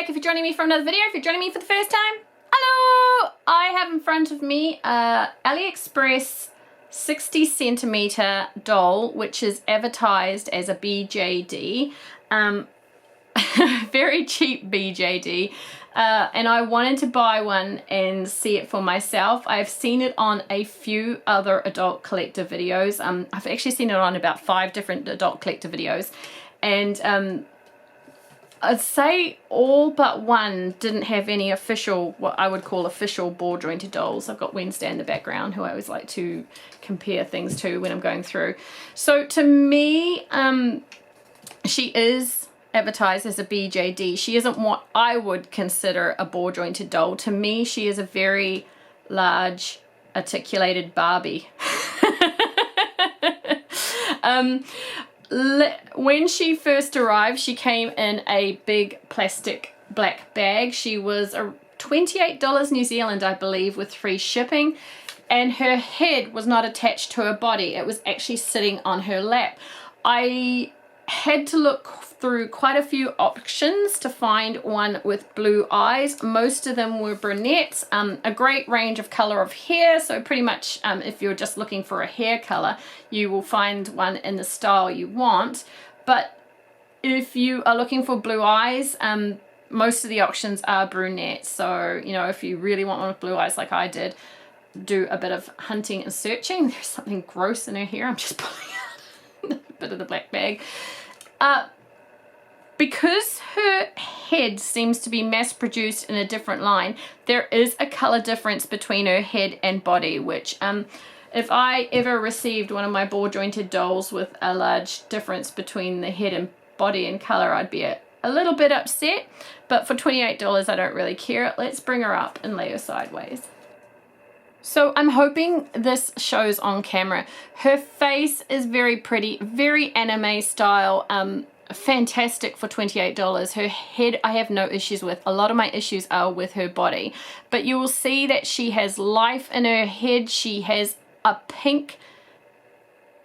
welcome back if you're joining me for another video. If you're joining me for the first time, hello! I have in front of me a Aliexpress 60 centimeter doll, which is advertised as a BJD. Very cheap BJD. And I wanted to buy one and see it for myself. I've seen it on a few other adult collector videos. I've actually seen it on about 5 different adult collector videos. And I'd say all but one didn't have any official, what I would call official ball jointed dolls. I've got Wednesday in the background, who I always like to compare things to when I'm going through. So to me, she is advertised as a BJD. She isn't what I would consider a ball jointed doll. To me, she is a very large articulated Barbie. When she first arrived, she came in a big plastic black bag. She was $28 New Zealand, I believe, with free shipping, and her head was not attached to her body. It was actually sitting on her lap. I had to look through quite a few options to find one with blue eyes. Most of them were brunettes, a great range of color of hair. So pretty much if you're just looking for a hair color, you will find one in the style you want. But if you are looking for blue eyes, most of the options are brunettes. So, you know, if you really want one with blue eyes like I did, do a bit of hunting and searching. There's something gross in her hair. I'm just pulling out a bit of the black bag. Because her head seems to be mass produced in a different line, there is a color difference between her head and body, which if I ever received one of my ball jointed dolls with a large difference between the head and body in color, I'd be a little bit upset. But for $28, I don't really care. Let's bring her up and lay her sideways. So I'm hoping this shows on camera. Her face is very pretty, very anime style, fantastic for $28. Her head I have no issues with. A lot of my issues are with her body. But you will see that she has life in her head. She has a pink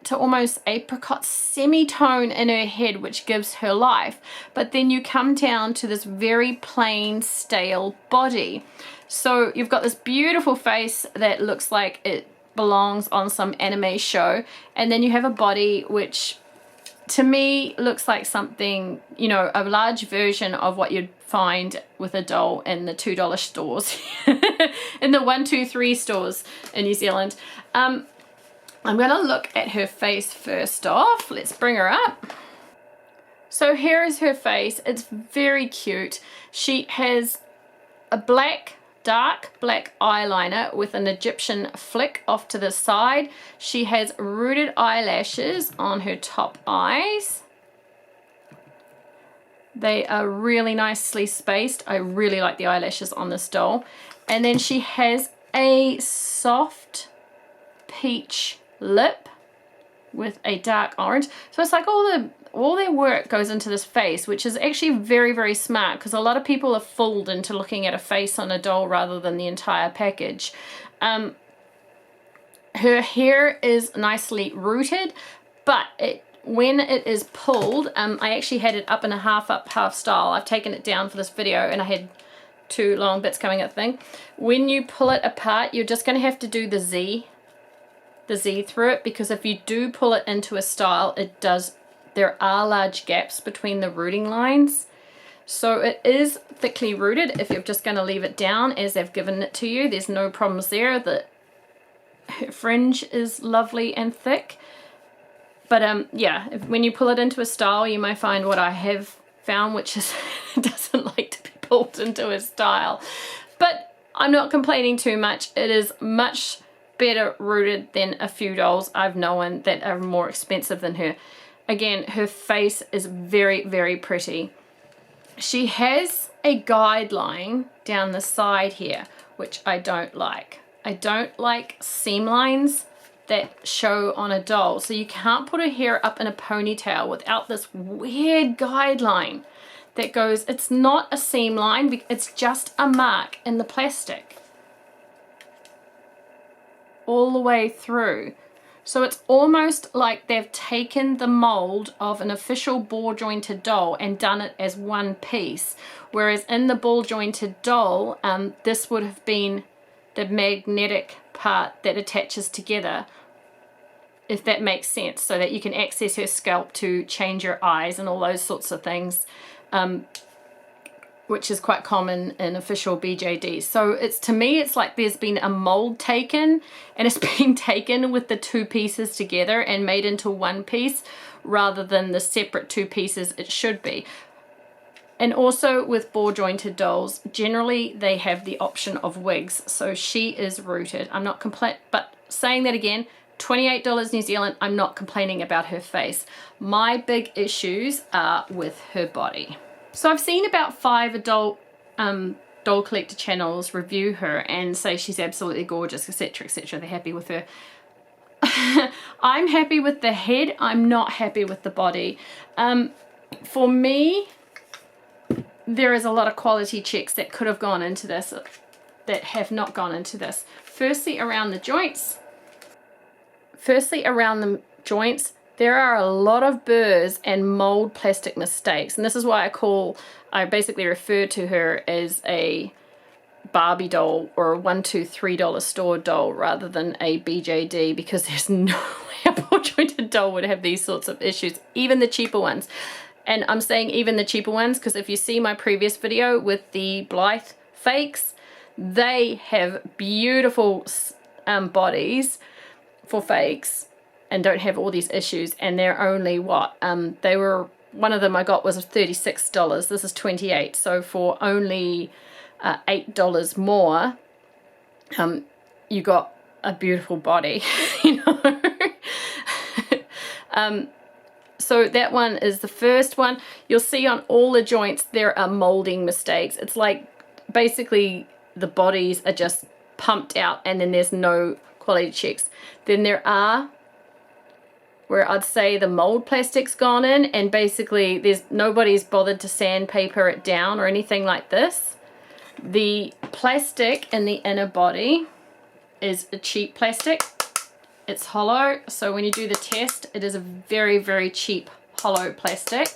to almost apricot semitone in her head, which gives her life. But then you come down to this very plain, stale body. So you've got this beautiful face that looks like it belongs on some anime show. And then you have a body which, to me, looks like something, you know, a large version of what you'd find with a doll in the $2 stores. In the 1, 2, 3 stores in New Zealand. I'm going to look at her face first off. Let's bring her up. So here is her face. It's very cute. She has a dark black eyeliner with an Egyptian flick off to the side. She has rooted eyelashes on her top eyes. They are really nicely spaced. I really like the eyelashes on this doll. And then she has a soft peach lip with a dark orange. So it's like all their work goes into this face, which is actually very, very smart, because a lot of people are fooled into looking at a face on a doll rather than the entire package. Her hair is nicely rooted, but when it is pulled, I actually had it up in a half up, half style. I've taken it down for this video and I had 2 long bits coming up thing. When you pull it apart, you're just going to have to do the Z through it, because if you do pull it into a style, there are large gaps between the rooting lines. So it is thickly rooted. If you're just going to leave it down as they've given it to you, there's no problems there. The fringe is lovely and thick. But yeah, when you pull it into a style, you might find what I have found, which is it doesn't like to be pulled into a style. But I'm not complaining too much. It is much better rooted than a few dolls I've known that are more expensive than her. Again, her face is very, very pretty. She has a guideline down the side here, which I don't like. I don't like seam lines that show on a doll. So you can't put her hair up in a ponytail without this weird guideline that goes, it's not a seam line, it's just a mark in the plastic all the way through. So it's almost like they've taken the mold of an official ball jointed doll and done it as one piece. Whereas in the ball jointed doll, this would have been the magnetic part that attaches together, if that makes sense, so that you can access her scalp to change your eyes and all those sorts of things, which is quite common in official BJDs. So it's, to me, it's like there's been a mold taken and it's been taken with the two pieces together and made into one piece rather than the separate two pieces it should be. And also with ball jointed dolls, generally they have the option of wigs. So she is rooted. I'm not but saying that again, $28 New Zealand, I'm not complaining about her face. My big issues are with her body. So I've seen about 5 adult doll collector channels review her and say she's absolutely gorgeous, etc, etc. They're happy with her. I'm happy with the head. I'm not happy with the body. For me, there is a lot of quality checks that could have gone into this that have not gone into this. Firstly, around the joints. There are a lot of burrs and mold plastic mistakes. And this is why I basically refer to her as a Barbie doll or a $1, $2, $3 store doll rather than a BJD, because there's no way a ball jointed doll would have these sorts of issues, even the cheaper ones. And I'm saying even the cheaper ones because if you see my previous video with the Blythe fakes, they have beautiful bodies for fakes and don't have all these issues, and they're only what one of them I got was $36, this is $28, so for only $8 more you got a beautiful body. You know. So that one is the first one. You'll see on all the joints there are molding mistakes. It's like basically the bodies are just pumped out and then there's no quality checks. Then there are where I'd say the mold plastic's gone in and basically nobody's bothered to sandpaper it down or anything like this. The plastic in the inner body is a cheap plastic. It's hollow, so when you do the test, it is a very, very cheap hollow plastic.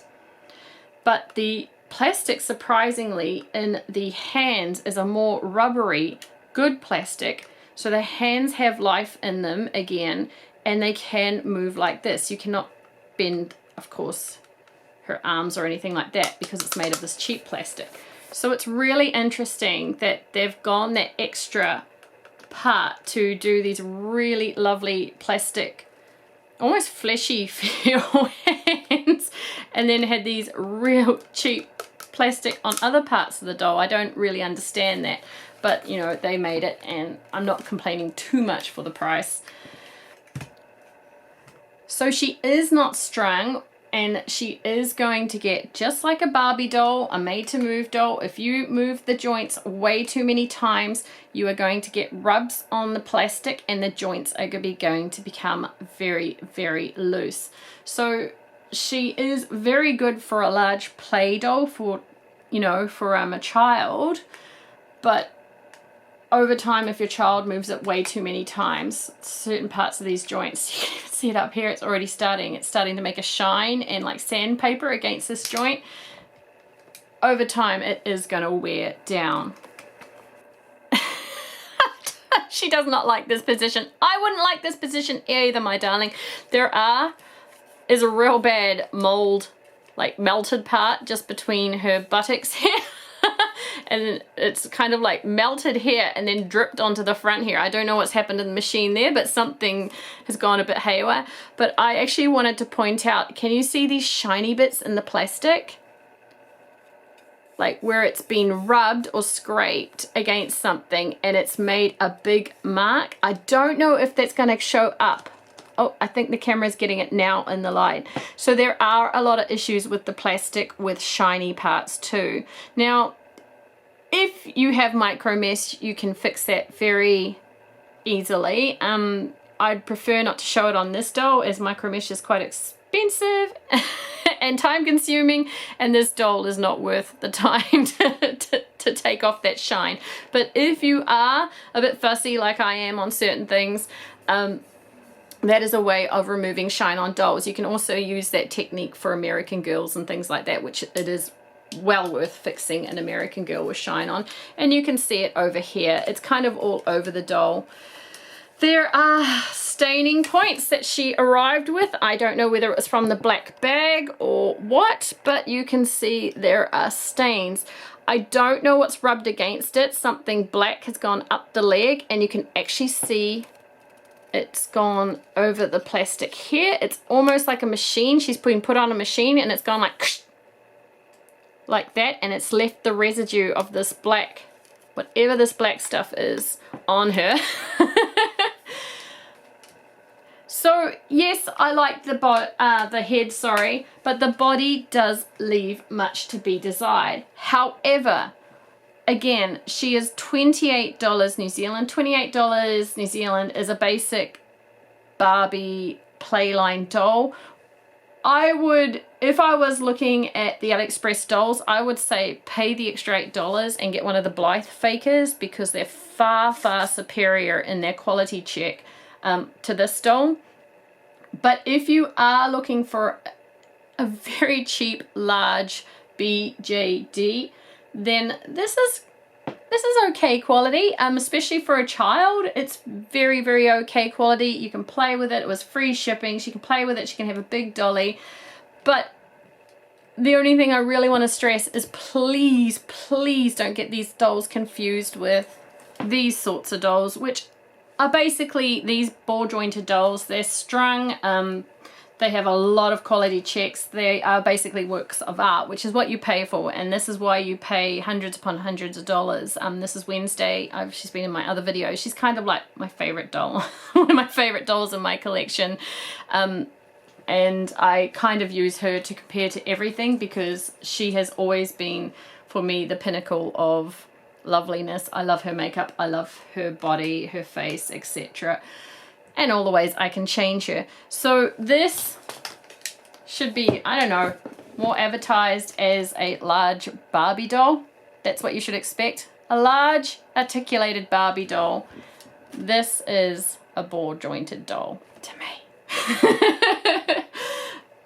But the plastic, surprisingly, in the hands is a more rubbery, good plastic. So the hands have life in them again, and they can move like this. You cannot bend, of course, her arms or anything like that because it's made of this cheap plastic. So it's really interesting that they've gone that extra part to do these really lovely plastic, almost fleshy feel hands, and then had these real cheap plastic on other parts of the doll. I don't really understand that, but you know, they made it and I'm not complaining too much for the price. So she is not strung and she is going to get, just like a Barbie doll, a made to move doll, if you move the joints way too many times, you are going to get rubs on the plastic and the joints are going to become very, very loose. So she is very good for a large play doll, for, you know, for a child, but over time, if your child moves it way too many times, certain parts of these joints, you can even see it up here, it's already starting. It's starting to make a shine and like sandpaper against this joint. Over time, it is going to wear down. She does not like this position. I wouldn't like this position either, my darling. There is a real bad mold, like melted part just between her buttocks here. And it's kind of like melted here and then dripped onto the front here. I don't know what's happened in the machine there, but something has gone a bit haywire. But I actually wanted to point out, can you see these shiny bits in the plastic? Like where it's been rubbed or scraped against something and it's made a big mark. I don't know if that's going to show up. Oh, I think the camera's getting it now in the light. So there are a lot of issues with the plastic with shiny parts too. Now, if you have micro mesh, you can fix that very easily. I'd prefer not to show it on this doll as micro mesh is quite expensive and time consuming, and this doll is not worth the time to take off that shine. But if you are a bit fussy like I am on certain things, that is a way of removing shine on dolls. You can also use that technique for American Girls and things like that, which it is well worth fixing an American Girl with shine on. And you can see it over here. It's kind of all over the doll. There are staining points that she arrived with. I don't know whether it was from the black bag or what, but you can see there are stains. I don't know what's rubbed against it. Something black has gone up the leg, and you can actually see it's gone over the plastic here. It's almost like a machine. She's been put on a machine, and it's gone like that, and it's left the residue of this black, whatever this black stuff is, on her. So yes, I like the head, sorry, but the body does leave much to be desired. However, again, she is $28 New Zealand. $28 New Zealand is a basic Barbie playline doll. I would, if I was looking at the Aliexpress dolls, I would say pay the extra $8 and get one of the Blythe fakers, because they're far, far superior in their quality check to this doll. But if you are looking for a very cheap, large BJD, then this is okay quality, especially for a child. It's very, very okay quality. You can play with it. It was free shipping. She can play with it. She can have a big dolly. But the only thing I really want to stress is please, please don't get these dolls confused with these sorts of dolls, which are basically these ball jointed dolls. They're strung. They have a lot of quality checks. They are basically works of art, which is what you pay for, and this is why you pay hundreds upon hundreds of dollars. This is Wednesday. She's been in my other videos. She's kind of like my favorite doll, one of my favorite dolls in my collection, and I kind of use her to compare to everything, because she has always been, for me, the pinnacle of loveliness. I love her makeup. I love her body, her face, etc., and all the ways I can change her. So this should be, I don't know, more advertised as a large Barbie doll. That's what you should expect. A large articulated Barbie doll. This is a ball jointed doll to me.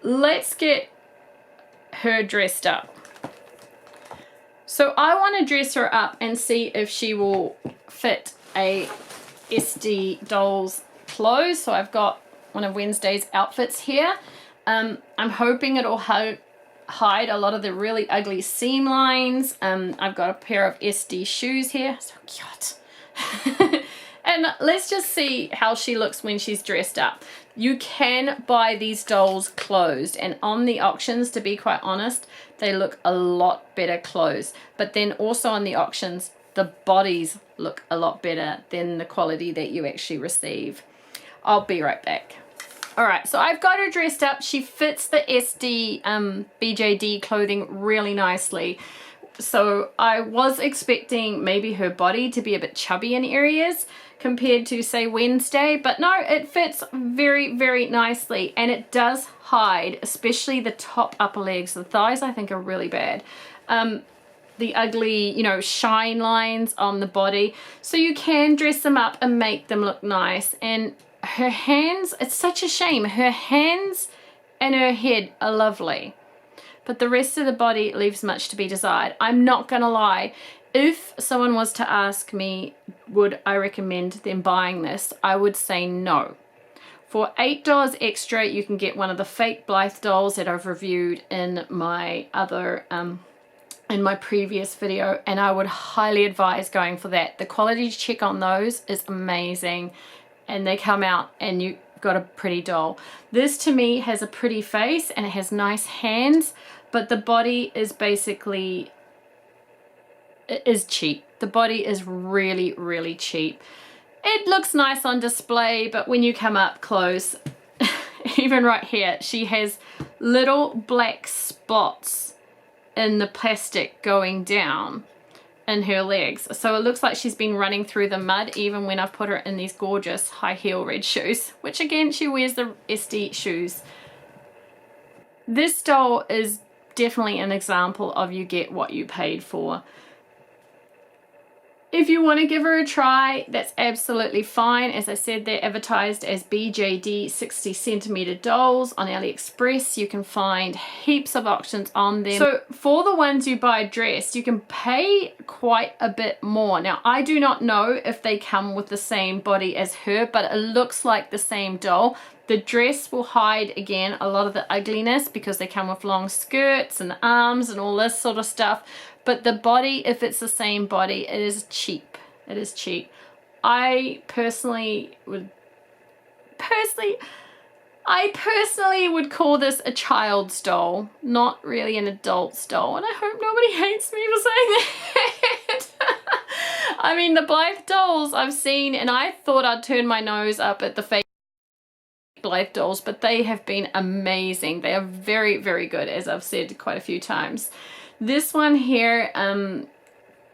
Let's get her dressed up. So I want to dress her up and see if she will fit a SD doll's clothes. So I've got one of Wednesday's outfits here. I'm hoping it'll hide a lot of the really ugly seam lines. I've got a pair of SD shoes here. So cute. And let's just see how she looks when she's dressed up. You can buy these dolls closed, and on the auctions, to be quite honest, they look a lot better closed. But then also on the auctions, the bodies look a lot better than the quality that you actually receive. I'll be right back. All right, so I've got her dressed up. She fits the SD BJD clothing really nicely. So I was expecting maybe her body to be a bit chubby in areas compared to, say, Wednesday, but no, it fits very, very nicely, and it does hide, especially the top upper legs. The thighs, I think, are really bad. The ugly, you know, shine lines on the body. So you can dress them up and make them look nice. And her hands, it's such a shame. Her hands and her head are lovely, but the rest of the body leaves much to be desired. I'm not gonna lie. If someone was to ask me, would I recommend them buying this, I would say no. For $8 extra, you can get one of the fake Blythe dolls that I've reviewed in my other, in my previous video, and I would highly advise going for that. The quality check on those is amazing, and they come out and you got a pretty doll. This to me has a pretty face and it has nice hands, but the body is basically, it is cheap. The body is really, really cheap. It looks nice on display, but when you come up close, even right here, she has little black spots in the plastic going down in her legs. So it looks like she's been running through the mud even when I've put her in these gorgeous high heel red shoes, which again, she wears the SD shoes. This doll is definitely an example of you get what you paid for. If you want to give her a try, that's absolutely fine. As I said, they're advertised as BJD 60 centimeter dolls on Aliexpress. You can find heaps of options on them. So for the ones you buy dressed, you can pay quite a bit more. Now, I do not know if they come with the same body as her, but it looks like the same doll. The dress will hide, again, a lot of the ugliness because they come with long skirts and arms and all this sort of stuff. But the body, if it's the same body, it is cheap. It is cheap. I personally would call this a child's doll, not really an adult's doll. And I hope nobody hates me for saying that. I mean, the Blythe dolls I've seen, and I thought I'd turn my nose up at the fake Blythe dolls, but they have been amazing. They are very, very good, as I've said quite a few times. This one here,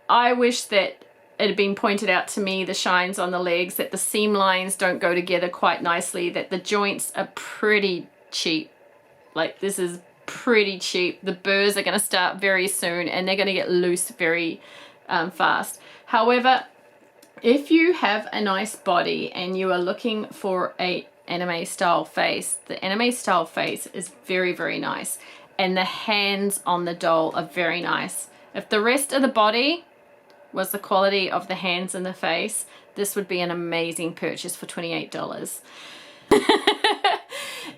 I wish that it had been pointed out to me, the shines on the legs, that the seam lines don't go together quite nicely, that the joints are pretty cheap. Like, this is pretty cheap. The burrs are going to start very soon, and they're going to get loose very fast. However, if you have a nice body and you are looking for a anime style face, the anime style face is very, very nice. And the hands on the doll are very nice. If the rest of the body was the quality of the hands and the face, this would be an amazing purchase for $28.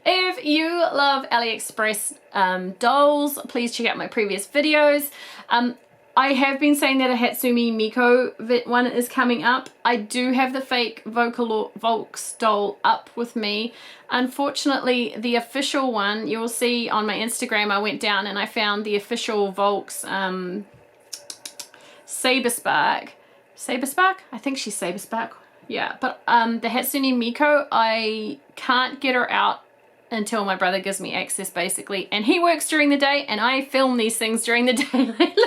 If you love AliExpress dolls, please check out my previous videos. I have been saying that a Hatsumi Miku one is coming up. I do have the fake Volks doll up with me. Unfortunately, the official one, you'll see on my Instagram, I went down and I found the official Volks Saberspark. Saberspark? I think she's Saberspark. Yeah, but the Hatsune Miku, I can't get her out until my brother gives me access, basically. And he works during the day, and I film these things during the day lately.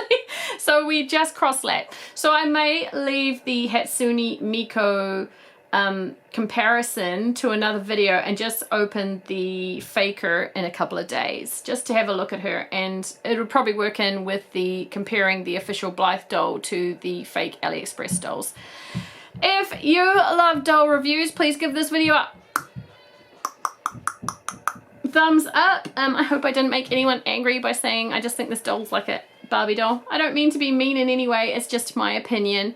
So we just cross-lap. So I may leave the Hatsune Miku comparison to another video and just open the faker in a couple of days, just to have a look at her. And it would probably work in with the comparing the official Blythe doll to the fake AliExpress dolls. If you love doll reviews, please give this video a thumbs up. I hope I didn't make anyone angry by saying I just think this doll's like a Barbie doll. I don't mean to be mean in any way, it's just my opinion.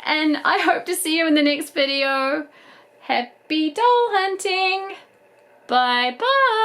And I hope to see you in the next video. Happy doll hunting! Bye bye!